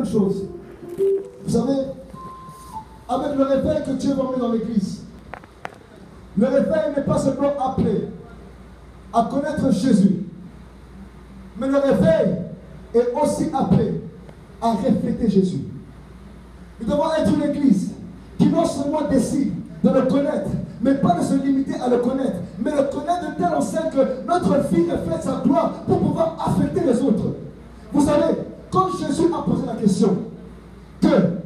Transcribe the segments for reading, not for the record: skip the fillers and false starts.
une chose. Vous savez, avec le réveil que Dieu va emmener dans l'église, le réveil n'est pas seulement appelé à connaître Jésus, mais le réveil est aussi appelé à refléter Jésus. Nous devons être une église qui non seulement décide de le connaître, mais pas de se limiter à le connaître, mais le connaître de telle enseigne que notre vie reflète sa gloire pour pouvoir affecter les autres. Vous savez, quand Jésus a posé la question, que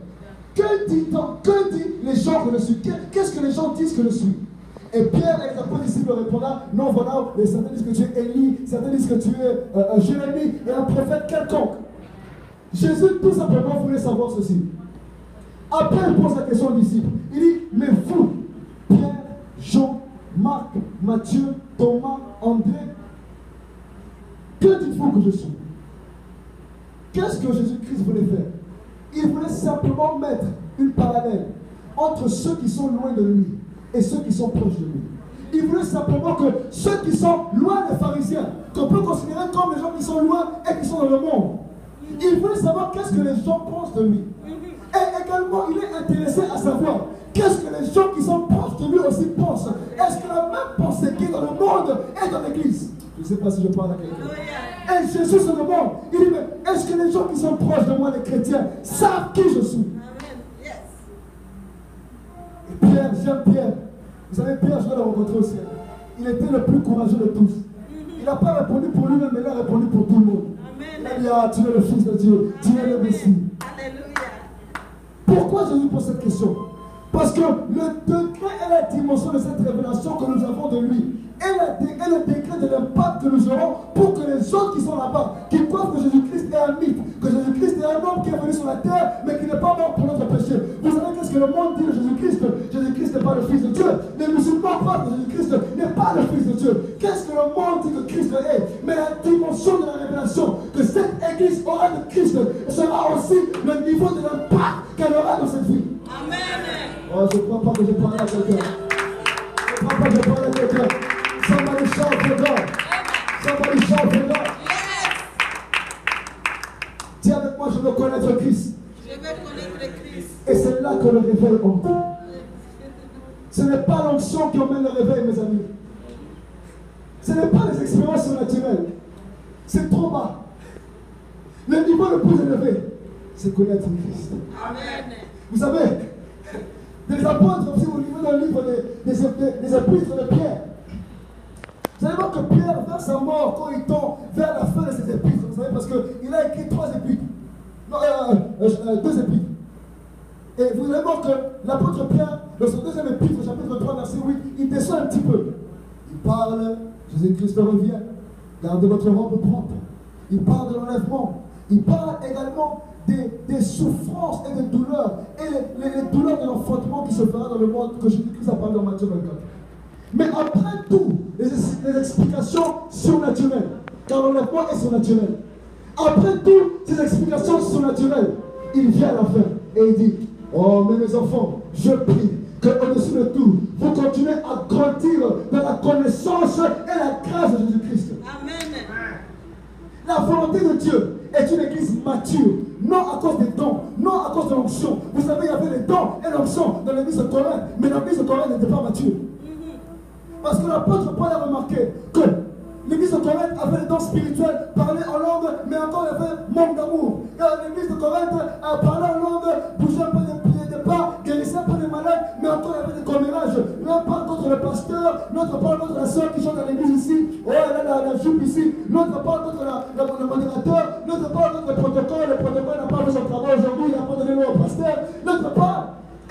dit les gens que je suis? Qu'est-ce que les gens disent que je suis? Et Pierre et les apôtres disciples répondent, non, voilà, certains disent que tu es Élie, certains disent que tu es Jérémie et un prophète quelconque. Jésus tout simplement voulait savoir ceci. Après, il pose la question aux disciples. Il dit, mais vous, Pierre, Jean, Marc, Matthieu, Thomas, André, que dites-vous que je suis? Qu'est-ce que Jésus-Christ voulait faire? Il voulait simplement mettre une parallèle entre ceux qui sont loin de lui et ceux qui sont proches de lui. Il voulait simplement que ceux qui sont loin des pharisiens, qu'on peut considérer comme les gens qui sont loin et qui sont dans le monde, il voulait savoir qu'est-ce que les gens pensent de lui. Et également, il est intéressé à savoir qu'est-ce que les gens qui sont proches de lui aussi pensent. Est-ce que la même pensée qui est dans le monde est dans l'église? Je ne sais pas si je parle à quelqu'un. Et Jésus se demande, il dit, mais est-ce que les gens qui sont proches de moi, les chrétiens, savent qui je suis? Et Pierre, j'aime Pierre. Vous savez, Pierre, je vais le rencontrer au ciel. Il était le plus courageux de tous. Il n'a pas répondu pour lui-même, mais il a répondu pour tout le monde. Il a dit, ah, tu es le Fils de Dieu, tu es le Messie. Pourquoi Jésus pose cette question? Parce que le degré et la dimension de cette révélation que nous avons de lui et le degré de l'impact que nous aurons pour que les autres qui sont là-bas, qui croient que Jésus-Christ est un mythe, que Jésus-Christ est un homme qui est venu sur la terre, mais qui n'est pas mort pour notre péché. Vous savez qu'est-ce que le monde dit de Jésus-Christ? Jésus-Christ n'est pas le Fils de Dieu. Les musulmans croient que Jésus-Christ n'est pas le Fils de Dieu. Qu'est-ce que le monde dit que Christ est? Mais la dimension de la révélation que cette église aura de Christ sera aussi le niveau de l'impact qu'elle aura dans cette vie. Amen. Oh, je ne crois pas que je parle à quelqu'un. Je ne crois pas que je parle à quelqu'un. Somebody shout for God. Somebody shout for God. Dis avec moi, je veux connaître Christ. Je veux connaître Christ. Et c'est là que le réveil entre. Ce n'est pas l'onction qui emmène le réveil, mes amis. Ce n'est pas les expériences surnaturelles. C'est trop bas. Le niveau le plus élevé, c'est connaître Christ. Amen. Vous savez, des apôtres, si vous lisez dans le livre des épîtres de Pierre, vous allez voir que Pierre, vers sa mort, quand il tend vers la fin de ses épîtres, vous savez, parce qu'il a écrit 3 épîtres, non, 2 épîtres. Et vous allez voir que l'apôtre Pierre, dans son 2e épître, chapitre 3, verset 8, il descend un petit peu. Il parle, Jésus-Christ revient, gardez votre robe propre. Il parle de l'enlèvement. Il parle également des souffrances et des douleurs, et les douleurs de l'enfantement qui se fera dans le monde, que Jésus-Christ a parlé dans Matthieu 24. Mais après tout, les explications surnaturelles, car l'enlèvement est surnaturel. Après toutes ces explications surnaturelles, il vient à la fin et il dit, oh, mais mes enfants, je prie qu'au-dessus de tout, vous continuez à grandir dans la connaissance et la grâce de Jésus-Christ. Amen. La volonté de Dieu est une église mature, non à cause des dons, non à cause de l'onction. Vous savez, il y avait les dons et l'onction dans l'église de Corinthe, mais l'église de Corinthe n'était pas mature. Parce que l'apôtre Paul a remarqué que l'église de Corinthe avait des dons spirituels, parlait en langue, mais encore il y avait manque d'amour. Et l'église de Corinthe a parlé en langue, bougeait un peu des pas, guérissait un peu des malades, mais encore il y avait des commérages. L'un parle contre le pasteur, l'autre parle contre la soeur qui chante dans l'église ici, oh elle a la jupe ici, l'autre parle contre le modérateur, l'autre parle contre le protocole n'a pas fait son travail aujourd'hui, il n'a pas donné l'eau au pasteur, l'autre parle.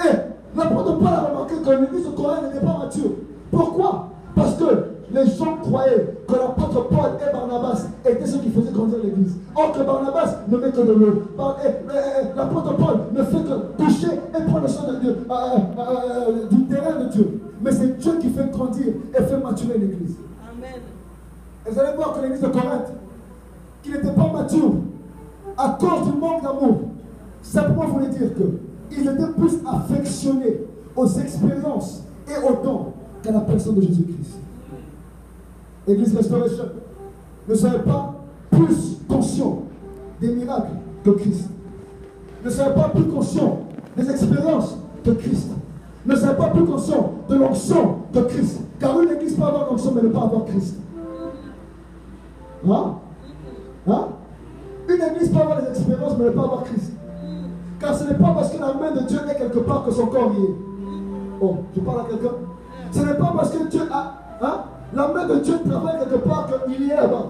Et l'apôtre Paul a remarqué que l'église de Corinthe n'était pas mature. Pourquoi? Parce que les gens croyaient que l'apôtre Paul et Barnabas étaient ceux qui faisaient grandir l'église. Or que Barnabas ne met que de l'eau. L'apôtre Paul ne fait que toucher et prendre soin de Dieu, du terrain de Dieu. Mais c'est Dieu qui fait grandir et fait maturer l'église. Amen. Et vous allez voir que l'église de Corinthe, qui n'était pas mature, à cause du manque d'amour, simplement voulait dire qu'ils étaient plus affectionnés aux expériences et aux dons qu'à la personne de Jésus-Christ. Église Restoration, ne soyez pas plus conscient des miracles que Christ. ne serait pas plus conscient des expériences de Christ, ne serait pas plus conscient de l'onction de Christ. Car une église peut avoir l'onction mais ne pas avoir Christ. Hein? Hein? Une église peut avoir des expériences mais ne pas avoir Christ. Car ce n'est pas parce que la main de Dieu est quelque part que son corps y est. Oh, je parle à quelqu'un. Ce n'est pas parce que Dieu a... Hein? La main de Dieu travaille quelque part qu'il y est là-bas.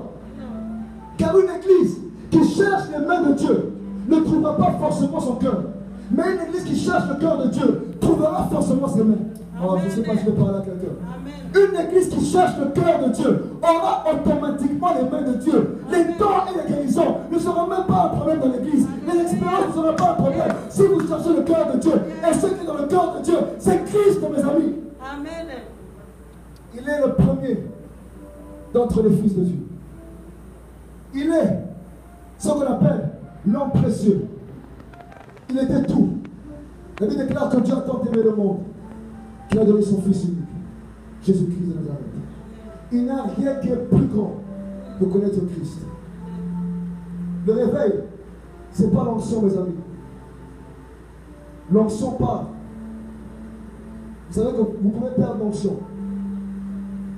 Car une église qui cherche les mains de Dieu ne trouvera pas forcément son cœur. Mais une église qui cherche le cœur de Dieu trouvera forcément ses mains. Oh, je ne sais pas si je vais parler à quelqu'un. Une église qui cherche le cœur de Dieu aura automatiquement les mains de Dieu. Les dons et les guérisons ne seront même pas un problème dans l'église. Les expériences ne seront pas un problème. Si vous cherchez le cœur de Dieu, et ce qui est dans le cœur de Dieu, c'est Christ, mes amis. Amen. Il est le premier d'entre les fils de Dieu. Il est ce qu'on appelle l'homme précieux. Il était tout. La Bible déclare que Dieu a tant aimé le monde qu'il a donné son Fils unique, Jésus-Christ de Nazareth. Il n'y a rien qui est plus grand que connaître Christ. Le réveil, ce n'est pas l'onction, mes amis. L'onction part. Vous savez que vous pouvez perdre l'onction,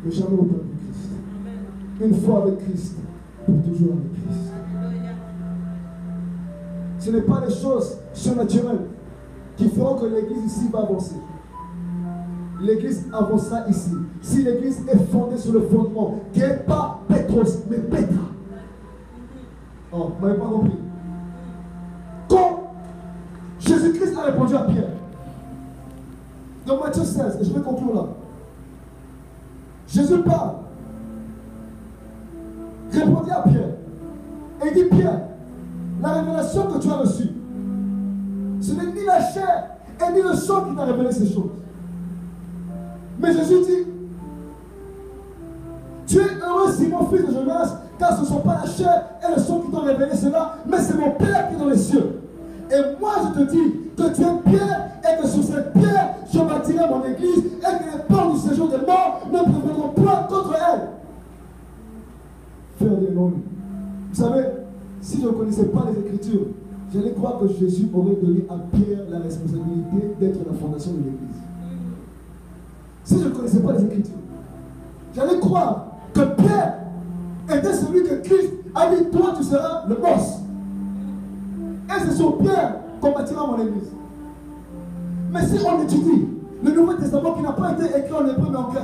mais jamais vous perdre Christ. Une fois avec Christ, pour toujours avec Christ. Ce n'est pas les choses surnaturelles qui feront que l'église ici va avancer. L'église avancera ici. Si l'église est fondée sur le fondement, qui n'est pas Pétros, mais Pétra. Oh, vous n'avez pas compris. Quand Jésus-Christ a répondu à Pierre, dans Matthieu 16, et je vais conclure là. Jésus parle, répondit à Pierre, et dit Pierre, la révélation que tu as reçue, ce n'est ni la chair et ni le sang qui t'a révélé ces choses. Mais Jésus dit, tu es heureux Simon, fils de Jonas, car ce ne sont pas la chair et le sang qui t'ont révélé cela, mais c'est mon Père qui est dans les cieux. Et moi je te dis que tu es pierre et que sur cette pierre je bâtirai mon église et que les portes du séjour des morts ne prévaudront point contre elle. Frère des noms, vous savez, si je ne connaissais pas les Écritures, j'allais croire que Jésus aurait donné à Pierre la responsabilité d'être la fondation de l'église. Si je ne connaissais pas les Écritures, j'allais croire que Pierre était celui que Christ a dit, toi tu seras le boss. Et c'est sur Pierre qu'on bâtira mon église. Mais si on étudie le Nouveau Testament qui n'a pas été écrit en hébreu mais en grec,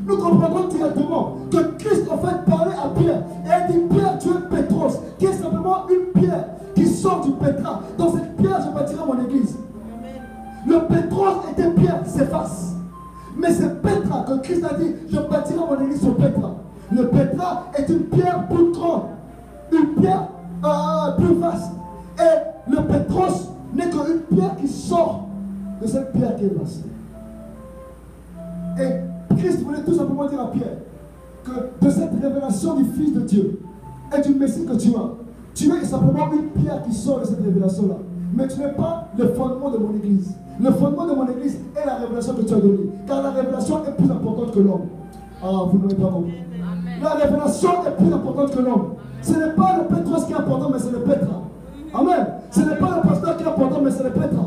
nous comprendrons directement que Christ en fait parlait à Pierre et a dit Pierre tu es Pétros, qui est simplement une pierre qui sort du pétra. Dans cette pierre je bâtirai mon église. Le Pétros était Pierre, Céphas. Mais c'est Pétra que Christ a dit je bâtirai mon église sur Pétra. Le pétra est une pierre plus grande, une pierre plus vaste. Et le Pétros n'est qu'une pierre qui sort de cette pierre qui est vaste. Et Christ voulait tout simplement dire à Pierre que de cette révélation du Fils de Dieu et du Messie que tu es simplement une pierre qui sort de cette révélation-là. Mais tu n'es pas le fondement de mon église. Le fondement de mon église est la révélation que tu as donnée. Car la révélation est plus importante que l'homme. Ah, vous n'avez pas compris. La révélation est plus importante que l'homme. Ce n'est pas le Pétros qui est important, mais c'est le Pétra. Amen. Ce n'est pas le pasteur qui est important, mais c'est le Pétra.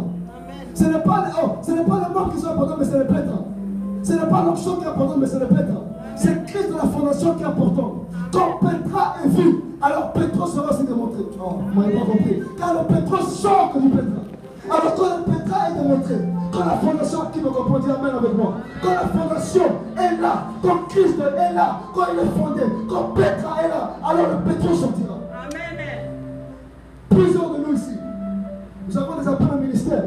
Ce n'est pas les membres qui sont importants, mais c'est le Pétra. Ce n'est pas l'onction qui est important, mais c'est le Pétra. C'est Christ de la fondation qui est important. Quand Pétra est vu, alors Pétros sera aussi démontré. Oh, vous n'avez pas compris. Car le Pétros sort du Pétra. Alors quand le Pétra est démontré, quand la fondation, qui me comprend, dit Amen avec moi, quand la fondation est là, quand Christ est là, quand il est fondé, quand Pétra est là, alors le Pétros sortira. Amen. Plusieurs de nous ici, nous avons des appels au ministère.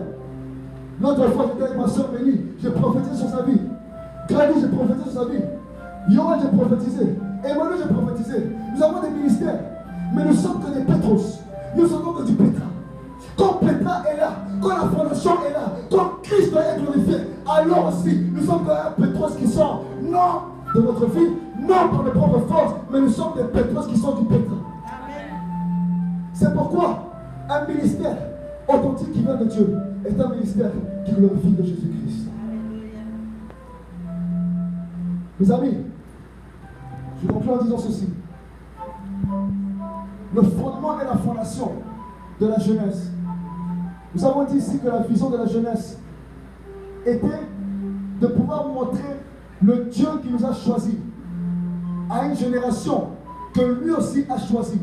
L'autre fois, j'étais avec ma soeur Mélie, j'ai prophétisé sur sa vie. Gladys, j'ai prophétisé sur sa vie. Yoann, j'ai prophétisé. Emmanuel, j'ai prophétisé. Nous avons des ministères, mais nous sommes que des Pétros. Nous sommes que du Pétra. Quand Pétra est là, quand la fondation est là, quand Christ doit être glorifié, alors aussi, nous sommes que un Pétros qui sort, non de notre vie, non par nos propres forces, mais nous sommes des Pétros qui sont du Pétra. C'est pourquoi un ministère authentique qui vient de Dieu est un ministère qui glorifie de Jésus-Christ. Mes amis, je conclue en disant ceci. Le fondement et la fondation de la jeunesse Nous avons dit ici que la vision de la jeunesse était de pouvoir montrer le Dieu qui nous a choisis à une génération que lui aussi a choisie.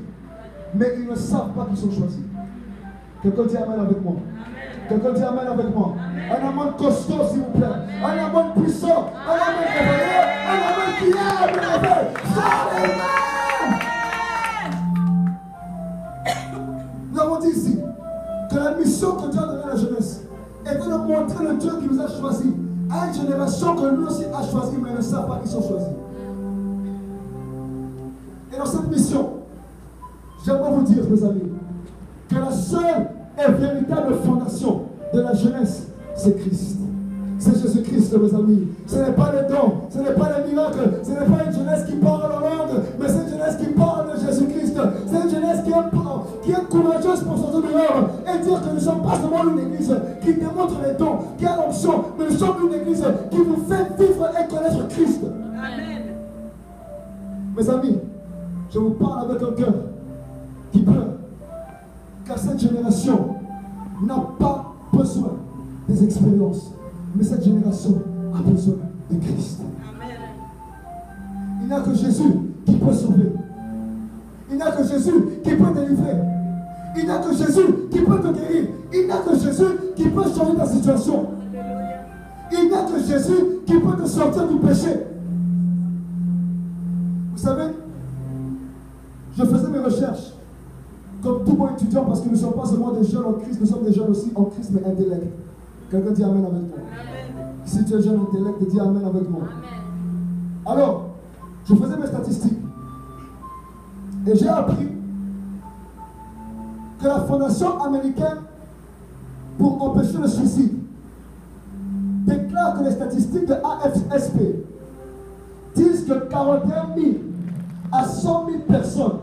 Mais ils ne savent pas qu'ils sont choisis. Quelqu'un dit Amen avec moi. Quelqu'un dit Amen avec moi. Un amen costaud, s'il vous plaît. Un amen puissant. Un amen réveillé. Un amen qui aime le réveil. Nous avons dit ici que la mission que Dieu a donnée à la jeunesse était de montrer le Dieu qui nous a choisis à une génération que lui aussi a choisi, mais ils ne savent pas qu'ils sont choisis. Et dans cette mission, j'aimerais vous dire, mes amis, que la seule et véritable fondation de la jeunesse, c'est Christ. C'est Jésus-Christ, mes amis. Ce n'est pas les dons, ce n'est pas les miracles, ce n'est pas une jeunesse qui parle en langue, mais c'est une jeunesse qui parle de Jésus-Christ. C'est une jeunesse qui est courageuse pour sortir dehors et dire que nous ne sommes pas seulement une église qui démontre les dons, qui a l'onction, mais nous sommes une église qui vous fait vivre et connaître Christ. Amen. Mes amis, je vous parle avec un cœur qui pleure, car cette génération n'a pas besoin des expériences, mais cette génération a besoin de Christ. Amen. Il n'y a que Jésus qui peut sauver. Il n'y a que Jésus qui peut délivrer. Il n'y a que Jésus qui peut te guérir. Il n'y a que Jésus qui peut changer ta situation. Il n'y a que Jésus qui peut te sortir du péché. Vous savez, je faisais mes recherches comme tout bon étudiant, parce que nous ne sommes pas seulement des jeunes en Christ, nous sommes des jeunes aussi en Christ, mais intellect. Quelqu'un dit Amen avec moi. Amen. Si tu es jeune intellect, dis Amen avec moi. Amen. Alors, je faisais mes statistiques et j'ai appris que la fondation américaine pour empêcher le suicide déclare que les statistiques de AFSP disent que 41 000 à 100 000 personnes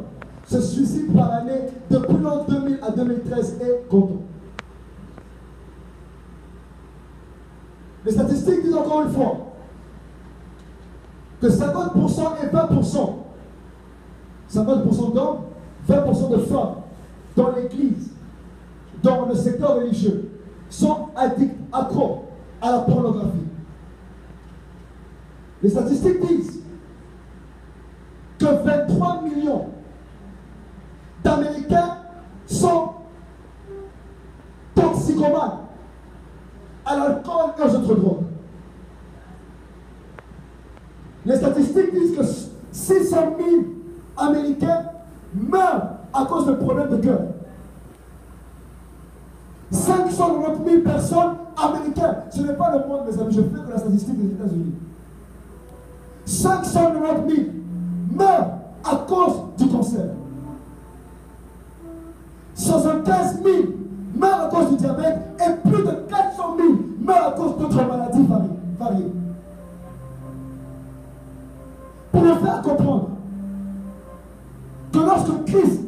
se suicident par année depuis l'an 2000 à 2013 et comptons. Les statistiques disent encore une fois que 50% et 20%, 50% d'hommes, 20% de femmes dans l'église, dans le secteur religieux, sont addicts, accros à la pornographie. Les statistiques disent que 23 millions d'Américains sont toxicomanes à l'alcool et aux autres drogues. Les statistiques disent que 600 000 Américains meurent à cause de problèmes de cœur. 590 000 personnes américaines, ce n'est pas le monde, mes amis, je fais que la statistique des États-Unis. 590 000 meurent à cause du cancer. 75 000 meurent à cause du diabète et plus de 400 000 meurent à cause d'autres maladies variées. Pour vous faire comprendre que lorsque Christ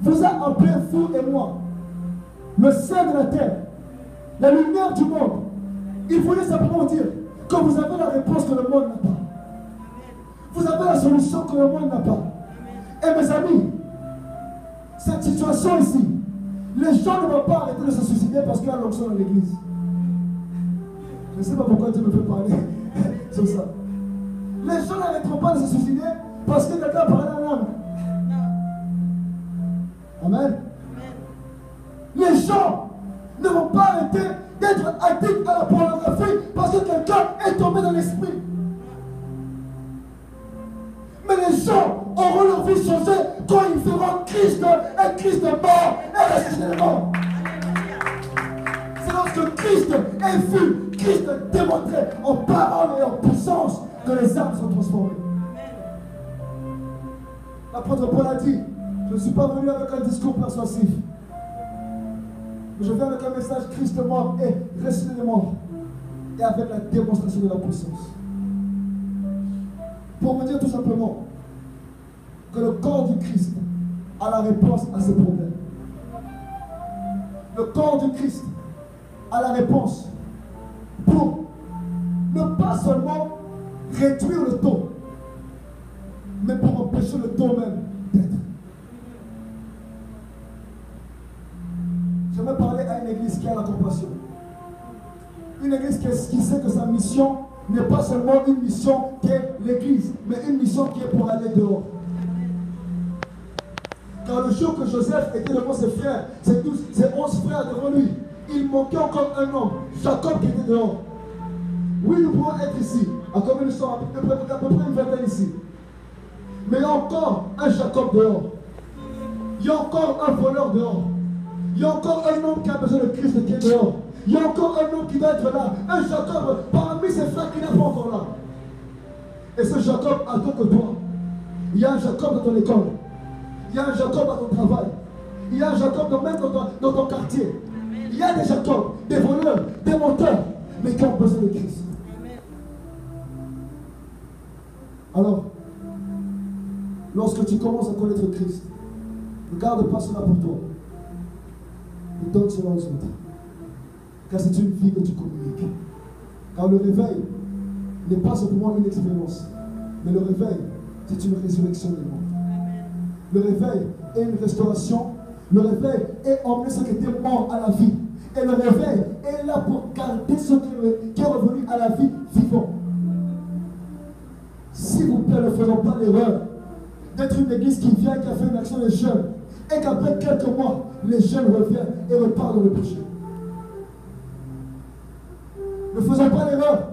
vous a appelé, vous et moi, le sel de la terre, la lumière du monde, il voulait simplement dire que vous avez la réponse que le monde n'a pas. Vous avez la solution que le monde n'a pas. Et mes amis, cette situation ici, les gens ne vont pas arrêter de se suicider parce qu'il y a l'onction dans l'église. Je ne sais pas pourquoi Dieu me fait parler sur ça. Les gens n'arrêteront pas de se suicider parce que quelqu'un parle en langue. Amen. Les gens ne vont pas arrêter d'être addicts à la pornographie parce que quelqu'un est tombé dans l'esprit. Mais les gens auront leur vie changée quand ils verront Christ et Christ mort et ressuscité des morts. C'est lorsque Christ est vu, Christ est démontré en parole et en puissance que les âmes sont transformées. L'apôtre Paul a dit, je ne suis pas venu avec un discours persuasif, mais je viens avec un message Christ mort et ressuscité des morts, et avec la démonstration de la puissance. Pour vous dire tout simplement que le corps du Christ a la réponse à ces problèmes. Le corps du Christ a la réponse pour ne pas seulement réduire le taux, mais pour empêcher le taux même d'être. J'aimerais parler à une église qui a la compassion. Une église qui sait que sa mission n'est pas seulement une mission qui est l'église, mais une mission qui est pour aller dehors. Car le jour que Joseph était devant ses frères, ses 11 frères devant lui, il manquait encore un homme, Jacob, qui était dehors. Oui, nous pouvons être ici. À combien nous sommes? À peu près une vingtaine ici. Mais il y a encore un Jacob dehors. Il y a encore un voleur dehors. Il y a encore un homme qui a besoin de Christ qui est dehors. Il y a encore un homme qui doit être là. Un Jacob parmi ses frères qui n'est pas encore là. Et ce Jacob attend que toi. Il y a un Jacob dans ton école. Il y a un Jacob à ton travail. Il y a un Jacob même dans ton quartier. Il y a des Jacobs, des voleurs, des menteurs, mais qui ont besoin de Christ. Alors, lorsque tu commences à connaître Christ, ne garde pas cela pour toi. Mais donne cela aux autres. Car c'est une vie que tu communiques. Car le réveil n'est pas simplement une expérience, mais le réveil, c'est une résurrection des morts. Le réveil est une restauration. Le réveil est emmener ceux qui étaient morts à la vie. Et le réveil est là pour garder ceux qui sont revenus à la vie vivants. S'il vous plaît, ne faisons pas l'erreur d'être une église qui vient, qui a fait une action des jeunes, et qu'après quelques mois, les jeunes reviennent et repartent dans le péché. Ne faisons pas l'erreur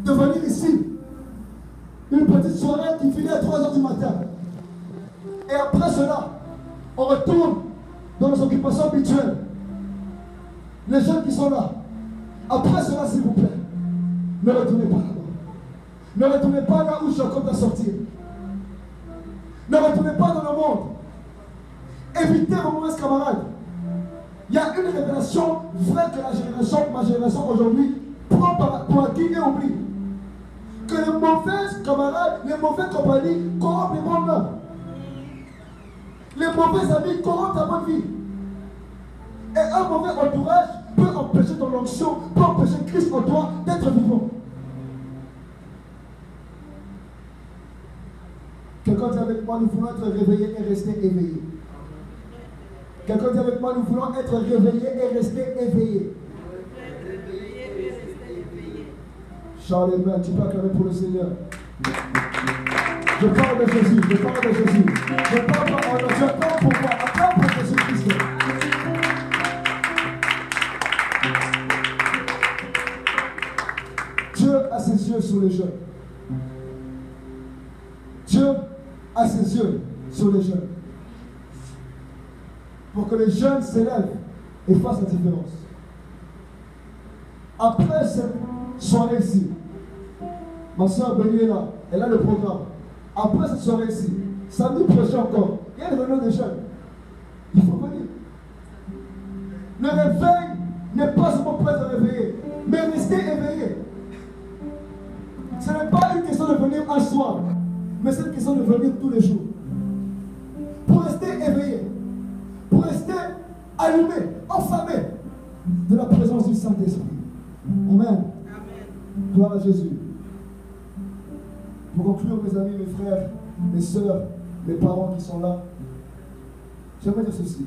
de venir ici, une petite soirée qui finit à 3h du matin. Et après cela, on retourne dans nos occupations habituelles. Les jeunes qui sont là, après cela, s'il vous plaît, ne retournez pas là-bas. Ne retournez pas là où Jacob a sorti. Ne retournez pas dans le monde. Évitez vos mauvaises camarades. Il y a une révélation vraie que ma génération aujourd'hui prend pour acquis et oublie. Que les mauvaises camarades, les mauvaises compagnies corrompent les bons hommes. Les mauvais amis corrompent ta bonne vie. Et un mauvais entourage peut empêcher ton onction, peut empêcher Christ en toi d'être vivant. Quelqu'un dit avec moi, nous voulons être réveillés et rester éveillés. Quelqu'un dit avec moi, nous voulons être réveillés et rester éveillés. Charles et Mère, tu peux acclamer pour le Seigneur. Je parle de Jésus, je parle de Jésus. Je parle pour moi, acclame pour Jésus-Christ. Dieu a ses yeux sur les jeunes. Dieu a ses yeux sur les jeunes. Pour que les jeunes s'élèvent et fassent la différence. Après cette soirée-ci, ma soeur Béni est là, elle a le programme. Après cette soirée-ci, samedi prochain encore, il y a une réunion des jeunes. Il faut venir. Le réveil n'est pas seulement pour être réveillé, mais rester éveillé. Ce n'est pas une question de venir un soir, mais c'est une question de venir tous les jours. Pour rester éveillé, pour rester allumé, enflammé de la présence du Saint-Esprit. Amen. Gloire à Jésus. Pour conclure, mes amis, mes frères, mes sœurs, mes parents qui sont là, j'aimerais dire ceci.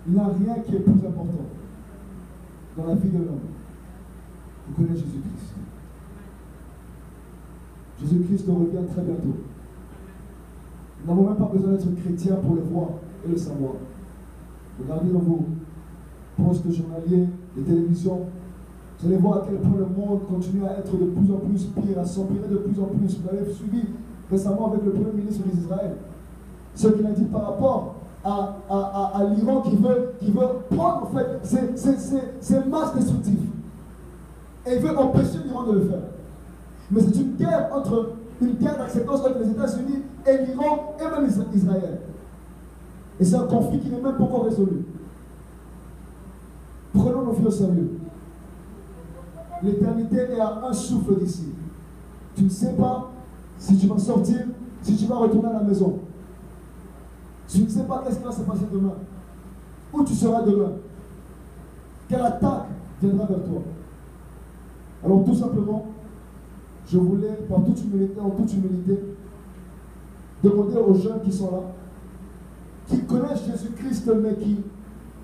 Il n'y a rien qui est plus important dans la vie de l'homme que connaître Jésus-Christ. Jésus-Christ nous revient très bientôt. Nous n'avons même pas besoin d'être chrétiens pour le voir et le savoir. Regardez dans vos postes journaliers, les télévisions, vous allez voir à quel point le monde continue à être de plus en plus pire, à s'empirer de plus en plus. Vous avez suivi récemment avec le Premier ministre d'Israël ce qu'il a dit par rapport à l'Iran qui veut prendre en fait ces masses destructives. Et il veut empêcher l'Iran de le faire. Mais c'est une guerre d'acceptance entre les États-Unis et l'Iran et même Israël. Et c'est un conflit qui n'est même pas encore résolu. Prenons nos vies au sérieux. L'éternité est à un souffle d'ici. Tu ne sais pas si tu vas sortir, si tu vas retourner à la maison. Tu ne sais pas qu'est-ce qui va se passer demain. Où tu seras demain. Quelle attaque viendra vers toi. Alors tout simplement, je voulais, en toute humilité, demander aux jeunes qui sont là, qui connaissent Jésus-Christ, mais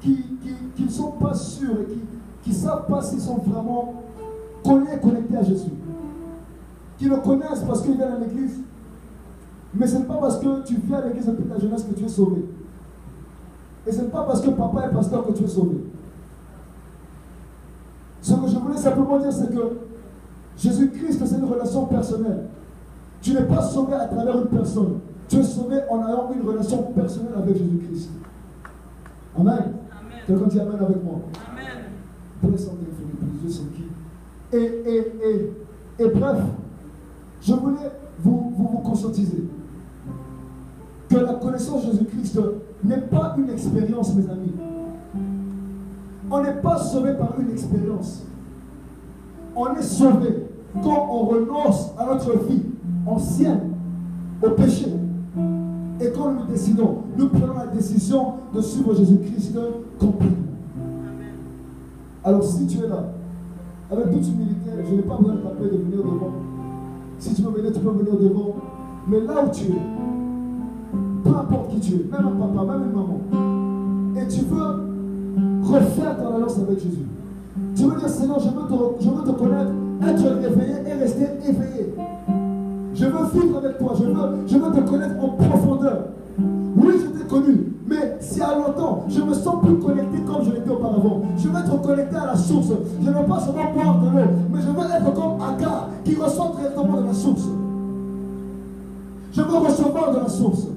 qui ne sont pas sûrs et qui ne savent pas s'ils sont vraiment connectés à Jésus. Qui le connaissent parce qu'ils viennent à l'église. Mais ce n'est pas parce que tu viens à l'église depuis ta jeunesse que tu es sauvé. Et ce n'est pas parce que papa est pasteur que tu es sauvé. Ce que je voulais simplement dire, c'est que Jésus-Christ, c'est une relation personnelle. Tu n'es pas sauvé à travers une personne. Tu es sauvé en ayant une relation personnelle avec Jésus-Christ. Amen. Amen. Quelqu'un dit Amen avec moi. Amen. Pour les santé, les yeux sont qui. Et bref, je voulais vous conscientiser que la connaissance de Jésus-Christ n'est pas une expérience, mes amis. On n'est pas sauvé par une expérience. On est sauvé quand on renonce à notre vie ancienne, au péché. Et quand nous décidons, nous prenons la décision de suivre Jésus-Christ complètement. Alors si tu es là, avec toute humilité, je n'ai pas besoin de t'appeler de venir devant. Si tu veux venir, tu peux venir devant. Mais là où tu es, peu importe qui tu es, même un papa, même une maman, et tu veux refaire ton alliance avec Jésus. Tu veux dire, Seigneur, je veux te connaître, être éveillé et rester éveillé. Je veux vivre avec toi, je veux te connaître en profondeur. Oui, je t'ai connu, mais si à longtemps, je me sens plus connecté comme je l'étais auparavant. Je veux être connecté à la source. Je ne veux pas seulement boire de l'eau, mais je veux être comme Agar qui ressent directement de la source. Je veux recevoir de la source.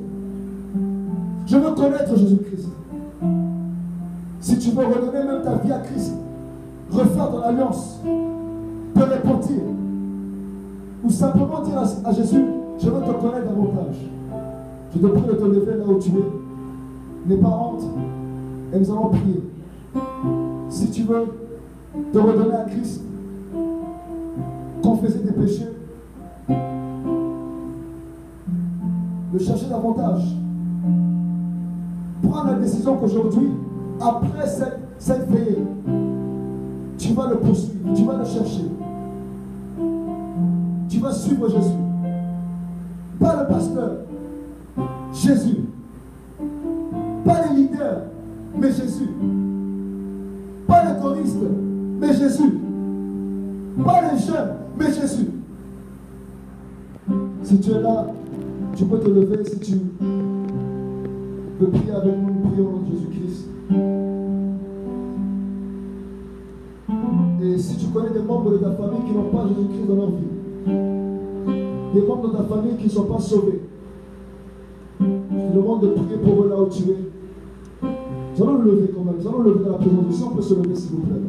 Je veux connaître Jésus-Christ. Si tu veux redonner même ta vie à Christ, refaire ton alliance, te repentir, ou simplement dire à Jésus, je veux te connaître davantage. Je te prie de te lever là où tu es. N'aie pas honte. Et nous allons prier. Si tu veux te redonner à Christ, confesser tes péchés, le chercher davantage, prends la décision qu'aujourd'hui, après cette veillée, tu vas le poursuivre, tu vas le chercher. Tu vas suivre Jésus. Pas le pasteur, Jésus. Pas les leaders, mais Jésus. Pas les choristes, mais Jésus. Pas les jeunes, mais Jésus. Si tu es là, tu peux te lever. Si tu veux prier avec nous, prions au nom de Jésus-Christ. Et si tu connais des membres de ta famille qui n'ont pas Jésus-Christ dans leur vie, des membres de ta famille qui ne sont pas sauvés, je te demande de prier pour eux là où tu es. Nous allons le lever quand même. Nous allons le lever dans la présence de Dieu. Si on peut se lever, s'il vous plaît.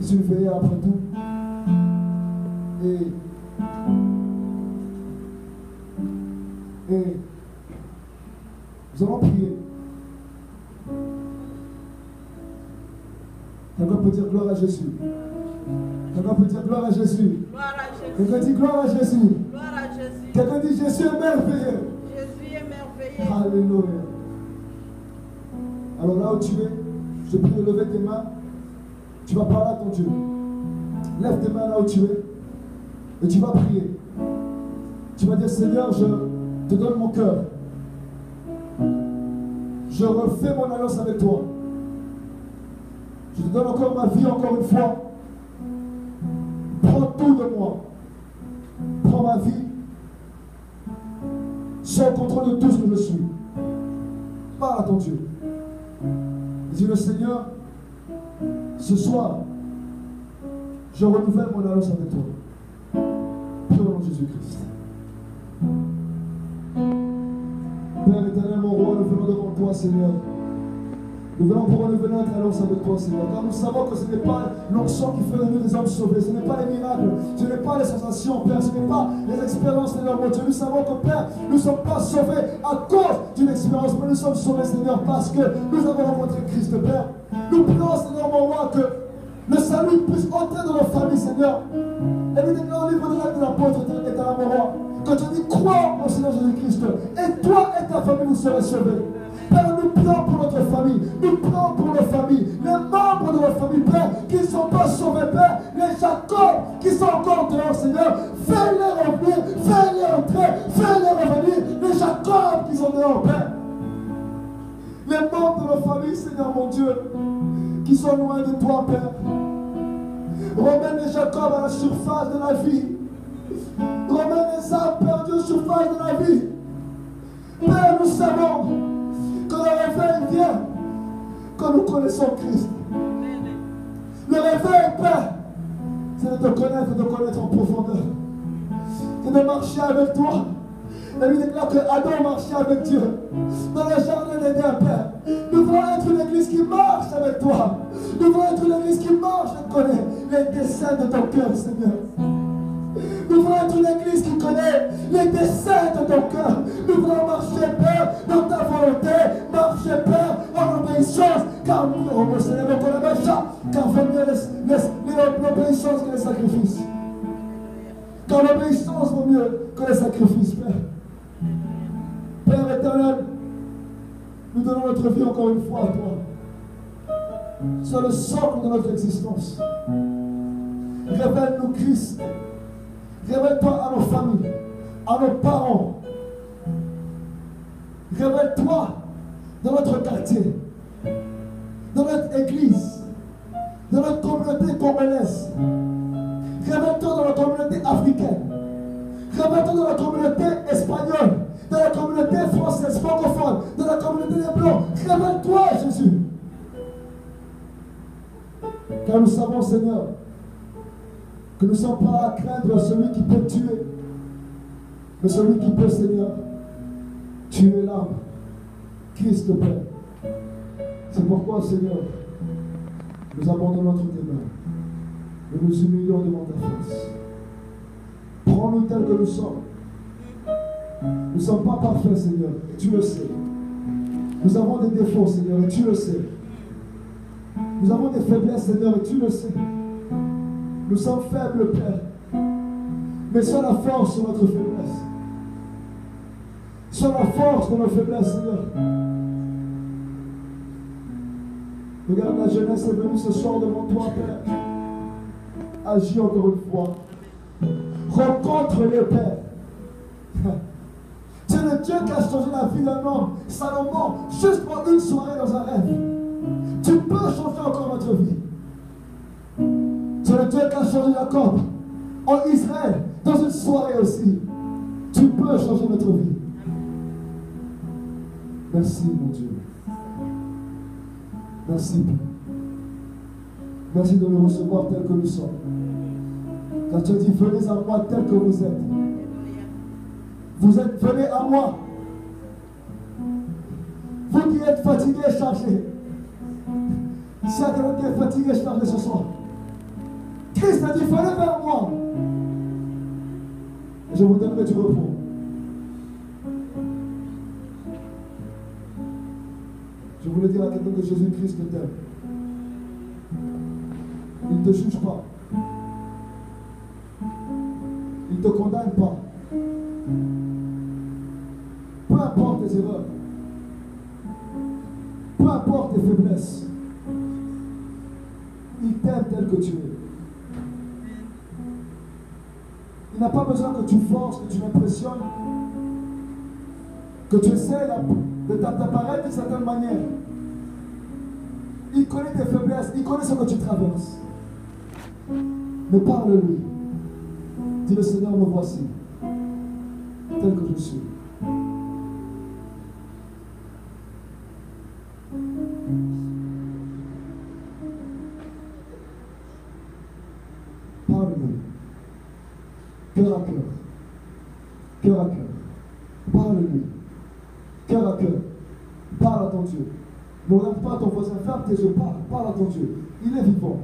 C'est une veillée après tout. Et nous allons prier. Quelqu'un peut dire gloire à Jésus. Quelqu'un peut dire gloire à Jésus. Quelqu'un dit gloire à Jésus. Quelqu'un dit Jésus est merveilleux. Jésus est merveilleux. Alléluia. Alors là où tu es, je te prie de lever tes mains. Tu vas parler à ton Dieu. Lève tes mains là où tu es. Et tu vas prier. Tu vas dire Seigneur, je te donne mon cœur. Je refais mon alliance avec toi. Je te donne encore ma vie, encore une fois. Prends tout de moi. Prends ma vie. Sois au contrôle de tout ce que je suis. Parle à ton Dieu. Dis le Seigneur, ce soir, je renouvelle mon alliance avec toi. Prie au nom de Jésus-Christ. Père éternel, mon roi, nous venons devant toi, Seigneur. Nous venons pour renouveler notre alliance avec toi, Seigneur. Car nous savons que ce n'est pas l'onction qui fait de nous des hommes sauvés. Ce n'est pas les miracles. Ce n'est pas les sensations, Père. Ce n'est pas les expériences, Seigneur, mon Dieu. Nous savons que, Père, nous ne sommes pas sauvés à cause d'une expérience. Mais nous sommes sauvés, Seigneur, parce que nous avons rencontré Christ, Père. Nous prions, Seigneur, mon roi, que le salut puisse entrer dans nos familles, Seigneur. Et nous déclarons au livre de l'acte de l'apôtre est à mon roi. Quand tu dis crois au Seigneur Jésus-Christ, et toi et ta famille, vous serez sauvés. Père, nous prions pour notre famille, nous prions pour nos familles, les membres de notre famille, Père, qui ne sont pas sauvés, Père, les Jacob qui sont encore dehors, Seigneur, fais-les revenir, fais-les entrer, fais-les revenir, les Jacob qui sont dehors, Père. familles, Seigneur mon Dieu, qui sont loin de toi, Père. Ramène les Jacob à la surface de la vie. Ramène les âmes perdues à la surface de la vie. Père, nous savons que le réveil vient quand nous connaissons Christ. Le réveil, Père, c'est de te connaître en profondeur. C'est de marcher avec toi. La Bible déclare que Adam marchait avec Dieu dans le jardin d'Éden, Père. Nous voulons être une église qui marche avec toi. Nous voulons être une église qui marche et connaît les desseins de ton cœur, Seigneur. Nous voulons être une église qui connaît les desseins de ton cœur. Nous voulons marcher, Père, dans ta volonté. Marcher, Père, en obéissance. Car nous, Seigneur, nous connaissons ça. Car vaut mieux l'obéissance que les sacrifices. Car l'obéissance vaut mieux que les sacrifices, Père. Père éternel, nous donnons notre vie encore une fois à toi. Sois le socle de notre existence. Révèle-nous Christ. Révèle-toi à nos familles, à nos parents. Révèle-toi dans notre quartier, dans notre église, dans notre communauté congolaise. Révèle-toi dans la communauté africaine. Révèle-toi dans la communauté espagnole, dans la communauté française, francophone, dans la communauté des Blancs. Révèle-toi, Jésus. Car nous savons, Seigneur, que nous ne sommes pas à craindre celui qui peut tuer, mais celui qui peut, Seigneur, tuer l'âme. Christ le Père. C'est pourquoi, Seigneur, nous abandonnons notre mains. Nous nous humilions devant ta face. Prends-nous tels que nous sommes. Nous ne sommes pas parfaits, Seigneur, et tu le sais. Nous avons des défauts, Seigneur, et tu le sais. Nous avons des faiblesses, Seigneur, et tu le sais. Nous sommes faibles, Père. Mais sois la force de notre faiblesse. Sois la force de nos faiblesses, Seigneur. Regarde, la jeunesse est venue ce soir devant toi, Père. Agis encore une fois. Rencontre-les, Père. Tu es le Dieu qui a changé la vie d'un homme, Salomon, juste pour une soirée dans un rêve. Tu peux changer encore notre vie. Tu es le Dieu qui a changé Jacob en Israël, dans une soirée aussi. Tu peux changer notre vie. Merci, mon Dieu. Merci, Père. Merci de nous recevoir tels que nous sommes. Car tu as dit, venez à moi tel que vous êtes. Venez à moi. Vous qui êtes fatigués et chargés. Si y a quelqu'un qui est fatigué et chargé ce soir, Christ a dit, venez vers moi. Et je vous donnerai du repos. Je voulais dire à quelqu'un que Jésus-Christ t'aime. Il ne te juge pas. Il ne te condamne pas. Peu importe tes erreurs. Peu importe tes faiblesses. Il t'aime tel que tu es. Il n'a pas besoin que tu forces, que tu l'impressionnes, que tu essaies de t'apparaître d'une certaine manière. Il connaît tes faiblesses, il connaît ce que tu traverses. Mais parle-lui. Dis le Seigneur, me voici, tel que je suis. Parle-lui. Cœur à cœur. Cœur à cœur. Parle-lui. Cœur à cœur. Parle à ton Dieu. Ne regarde pas à ton voisin, ferme tes yeux, parle à ton Dieu. Il est vivant.